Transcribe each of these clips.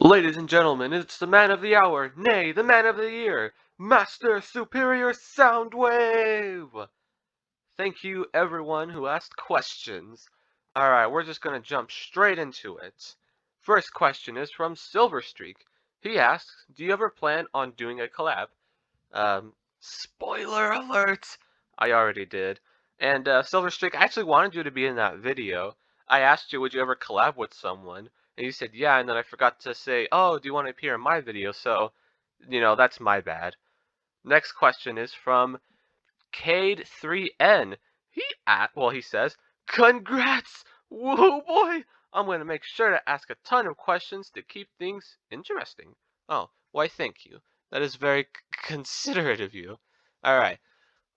Ladies and gentlemen, it's the man of the hour, nay, the man of the year, Master Superior Soundwave! Thank you everyone who asked questions. Alright, we're just gonna jump straight into it. First question is from Silverstreak. He asks, do you ever plan on doing a collab? Spoiler alert! I already did. And Silverstreak, I actually wanted you to be in that video. I asked you, would you ever collab with someone? And you said, yeah, and then I forgot to say, oh, do you want to appear in my video? So, that's my bad. Next question is from Cade3N. He says, congrats! Whoa, boy! I'm going to make sure to ask a ton of questions to keep things interesting. Oh, why thank you. That is very considerate of you. Alright,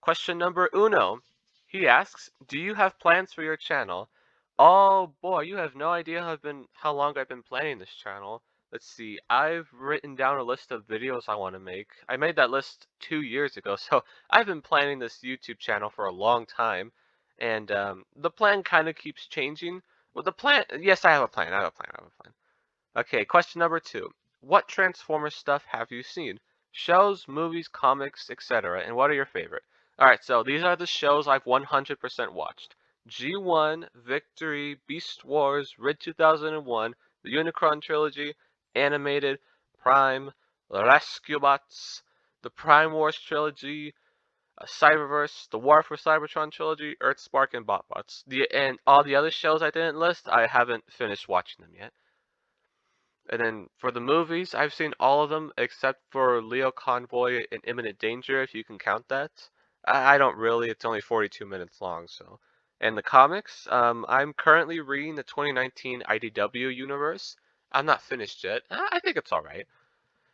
question number uno. He asks, do you have plans for your channel? Oh boy, you have no idea how long I've been planning this channel. Let's see, I've written down a list of videos I want to make. I made that list 2 years ago, so I've been planning this YouTube channel for a long time. And the plan kind of keeps changing. Well, yes, I have a plan. Okay, question number two. What Transformers stuff have you seen? Shows, movies, comics, etc. And what are your favorite? Alright, so these are the shows I've 100% watched. G1, Victory, Beast Wars, Rid 2001, the Unicron Trilogy, Animated, Prime, Rescue Bots, the Prime Wars Trilogy, Cyberverse, the War for Cybertron Trilogy, Earthspark, and BotBots. And all the other shows I didn't list, I haven't finished watching them yet. And then for the movies, I've seen all of them except for Leo Convoy and Imminent Danger, if you can count that. I don't really, it's only 42 minutes long, so. And the comics, I'm currently reading the 2019 IDW universe. I'm not finished yet. I think it's alright.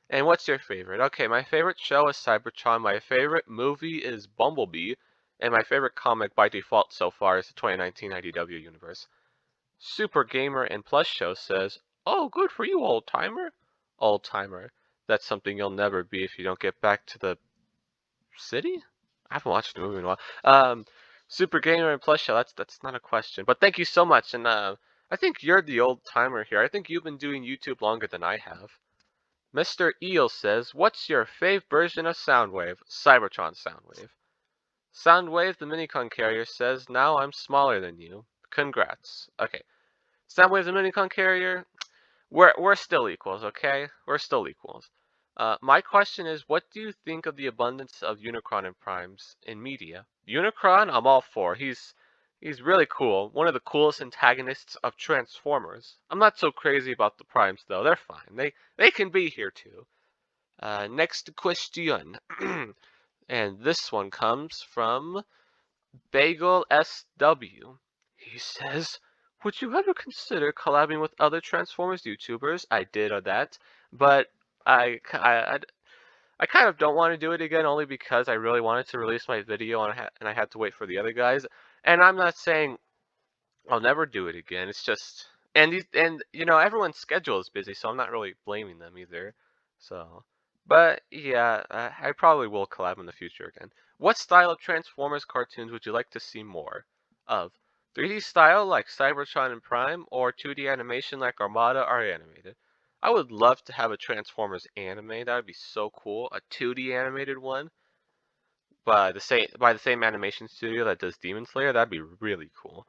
And what's your favorite? Okay, my favorite show is Cybertron, my favorite movie is Bumblebee, and my favorite comic by default so far is the 2019 IDW universe. Super Gamer and Plus Show says, oh, good for you, old timer. Old timer. That's something you'll never be if you don't get back to the city? I haven't watched the movie in a while. Super Gamer and Plus Show, that's not a question. But thank you so much, and I think you're the old timer here. I think you've been doing YouTube longer than I have. Mr. Eel says, what's your fave version of Soundwave? Cybertron Soundwave. Soundwave, the Minicon carrier, says, now I'm smaller than you. Congrats. Okay. Soundwave's a Minicon carrier. We're still equals, okay? We're still equals. My question is, what do you think of the abundance of Unicron and Primes in media? Unicron, I'm all for. He's really cool. One of the coolest antagonists of Transformers. I'm not so crazy about the Primes though. They're fine. They can be here too. Next question. And this one comes from Bagel SW. He says, would you ever consider collabing with other Transformers YouTubers? I did that, but I kind of don't want to do it again only because I really wanted to release my video and I had to wait for the other guys. And I'm not saying I'll never do it again. It's just and everyone's schedule is busy, so I'm not really blaming them either. So, but yeah, I probably will collab in the future again. What style of Transformers cartoons would you like to see more of? 3D style like Cybertron and Prime, or 2D animation like Armada or animated? I would love to have a Transformers anime. That would be so cool. A 2D animated one by the same animation studio that does Demon Slayer. That'd be really cool.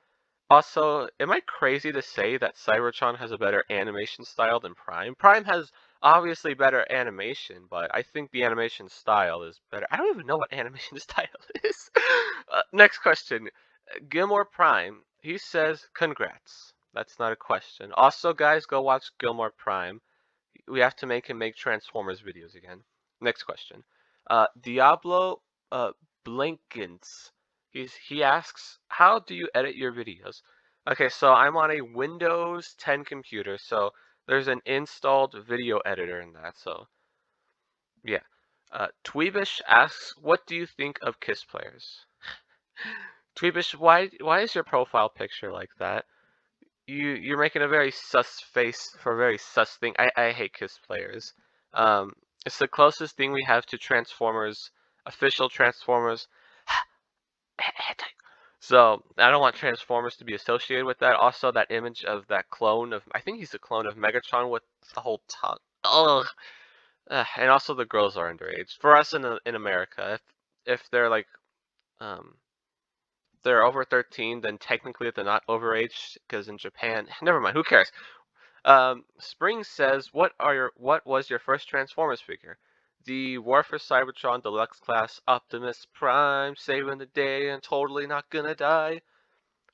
Also, am I crazy to say that Cybertron has a better animation style than Prime? Prime has obviously better animation, but I think the animation style is better. I don't even know what animation style is. Next question. Gilmore Prime. He says, congrats. That's not a question. Also, guys, go watch Gilmore Prime. We have to make him make Transformers videos again. Next question. Diablo Blinkins. He asks, how do you edit your videos? Okay, so I'm on a Windows 10 computer, so there's an installed video editor in that, so yeah. Tweebish asks, what do you think of Kiss players? Tweebish, why is your profile picture like that? You're making a very sus face for a very sus thing. I hate Kiss players. It's the closest thing we have to Transformers, official Transformers. So I don't want Transformers to be associated with that. Also, that image of that clone of, I think he's a clone of Megatron with the whole tongue. Ugh. And also the girls are underage. For us in America, if they're like um they're over 13, then technically they're not overage because in Japan, never mind, who cares? Spring says, what was your first Transformers figure? The War for Cybertron Deluxe Class Optimus Prime, saving the day and totally not gonna die.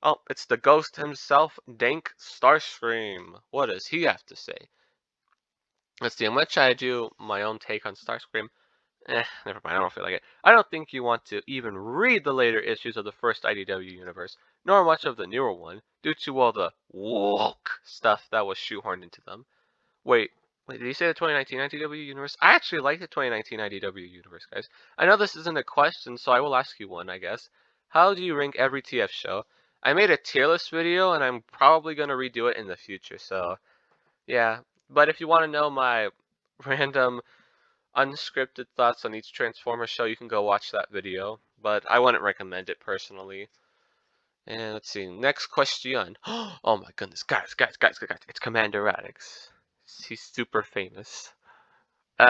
Oh, it's the ghost himself, Dank Starscream. What does he have to say? Let's see, I'm gonna try to do my own take on Starscream. Never mind, I don't feel like it. I don't think you want to even read the later issues of the first IDW universe, nor much of the newer one, due to all the woke stuff that was shoehorned into them. Wait, did you say the 2019 IDW universe? I actually like the 2019 IDW universe, guys. I know this isn't a question, so I will ask you one, I guess. How do you rank every TF show? I made a tier list video, and I'm probably going to redo it in the future, so yeah. But if you want to know my random unscripted thoughts on each Transformers show, you can go watch that video. But I wouldn't recommend it personally. And let's see, next question. Oh my goodness, guys, it's Commander Radix. He's super famous.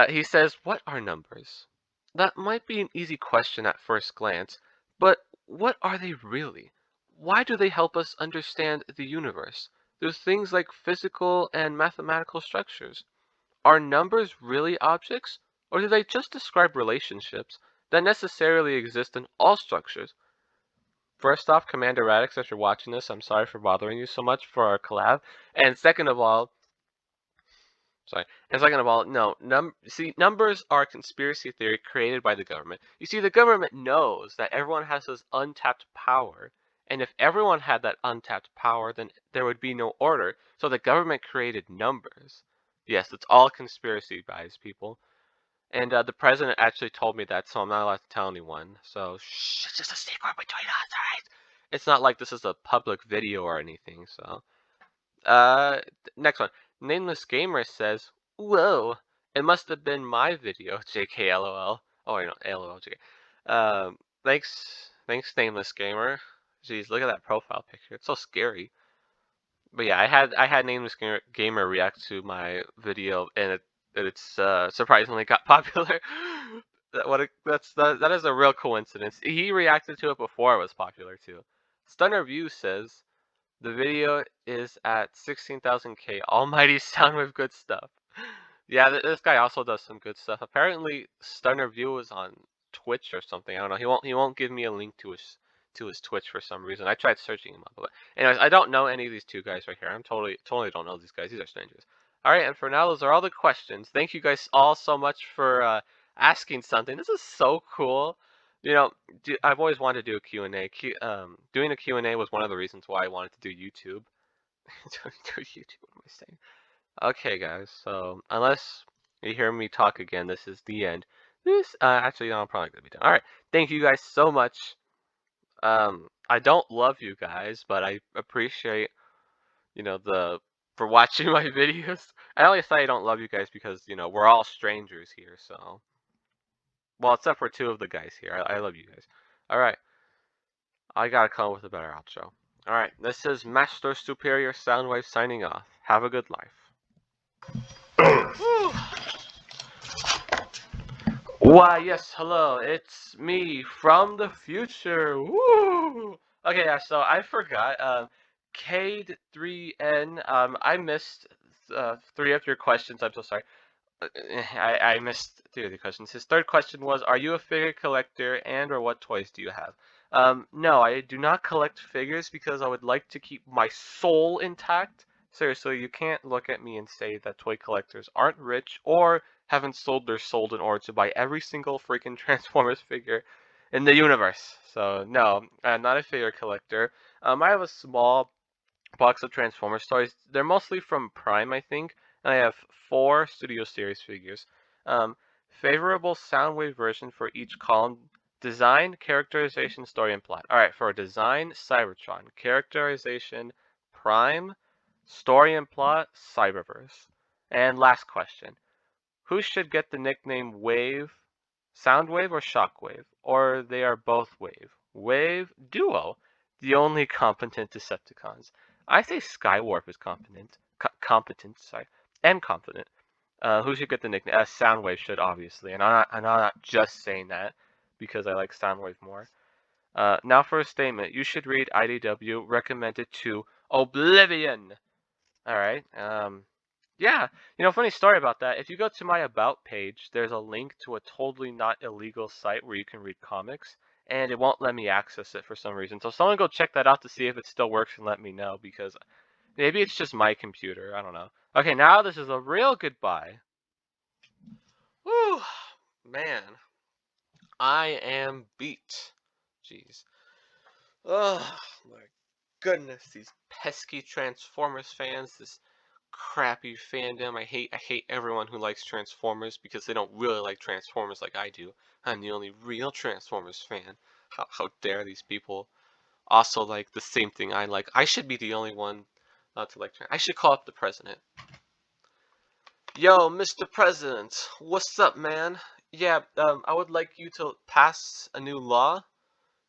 He says, what are numbers? That might be an easy question at first glance, but what are they really? Why do they help us understand the universe? There's things like physical and mathematical structures. Are numbers really objects, or do they just describe relationships that necessarily exist in all structures? First off, Commander Radix, if you're watching this, I'm sorry for bothering you so much for our collab. And second of all, no, numbers are a conspiracy theory created by the government. You see, the government knows that everyone has this untapped power, and if everyone had that untapped power, then there would be no order. So the government created numbers. Yes, it's all conspiracy, guys, people. And the president actually told me that, so I'm not allowed to tell anyone. So, shh, it's just a secret between us, alright? It's not like this is a public video or anything, so. Uh, Next one. Nameless Gamer says, whoa, it must have been my video, JK LOL. Oh, wait, no, LOL, JK. Thanks, Nameless Gamer. Jeez, look at that profile picture. It's so scary. But yeah, I had Nameless Gamer react to my video, and it's surprisingly got popular. That is a real coincidence. He reacted to it before it was popular too. Stunner View says the video is at 16,000K. Almighty Soundwave good stuff. Yeah, this guy also does some good stuff. Apparently, Stunner View is on Twitch or something. I don't know. He won't give me a link to his Twitch for some reason. I tried searching him up, but anyways, I don't know any of these two guys right here. I'm totally don't know these guys. These are strangers. All right, and for now, those are all the questions. Thank you guys all so much for asking something. This is so cool. You know, I've always wanted to do a Q&A. Doing a Q&A was one of the reasons why I wanted to do YouTube. do YouTube, what am I saying? Okay, guys, so unless you hear me talk again, this is the end. Actually, no, I'm probably gonna be done. All right, thank you guys so much. I don't love you guys, but I appreciate, for watching my videos. I only say I don't love you guys because, we're all strangers here, so. Well, except for two of the guys here. I love you guys. All right, I gotta come up with a better outro. All right, this is Master Superior Soundwave signing off. Have a good life. Why, yes, hello, it's me from the future. Woo! Okay, yeah, so I forgot. K3N, I missed three of your questions. I'm so sorry. I missed three of the questions. His third question was, are you a figure collector and or what toys do you have? No, I do not collect figures because I would like to keep my soul intact. Seriously, you can't look at me and say that toy collectors aren't rich or haven't sold their soul in order to buy every single freaking Transformers figure in the universe. So no, I'm not a figure collector. I have a small box of Transformers toys. They're mostly from Prime, I think, and I have 4 Studio Series figures. Favorable Soundwave version for each column. Design, characterization, story, and plot. Alright, for design, Cybertron. Characterization, Prime. Story and plot, Cyberverse. And last question. Who should get the nickname Wave? Soundwave or Shockwave? Or they are both Wave? Wave Duo. The only competent Decepticons. I say Skywarp is competent. Competent, sorry. And confident. Who should get the nickname? Soundwave should, obviously. And I'm not just saying that because I like Soundwave more. Now for a statement. You should read IDW recommended to Oblivion. Alright. Yeah. Funny story about that. If you go to my About page, there's a link to a totally not illegal site where you can read comics, and it won't let me access it for some reason. So someone go check that out to see if it still works and let me know, because maybe it's just my computer. I don't know. Okay, now this is a real goodbye. Whew. Man. I am beat. Jeez. Oh, my goodness. These pesky Transformers fans. This crappy fandom. I hate everyone who likes Transformers because they don't really like Transformers like I do. I'm the only real Transformers fan. How dare these people also like the same thing I like. I should be the only one not to like I should call up the president. Yo, Mr. President, what's up, man? Yeah, I would like you to pass a new law.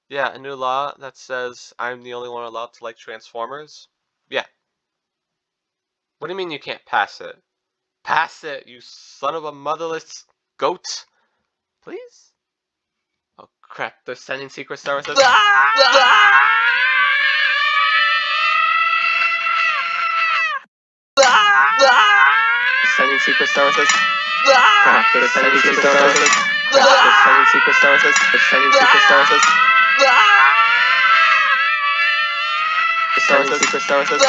Yeah, a new law that says I'm the only one allowed to like Transformers. Yeah. What do you mean you can't pass it? Pass it, you son of a motherless goat. Please? Oh crap, they're sending Secret Services. Sending Secret Services. Crap, they're sending Secret Services. They're sending Secret Services. They're sending Secret Services. They're sending Secret Services.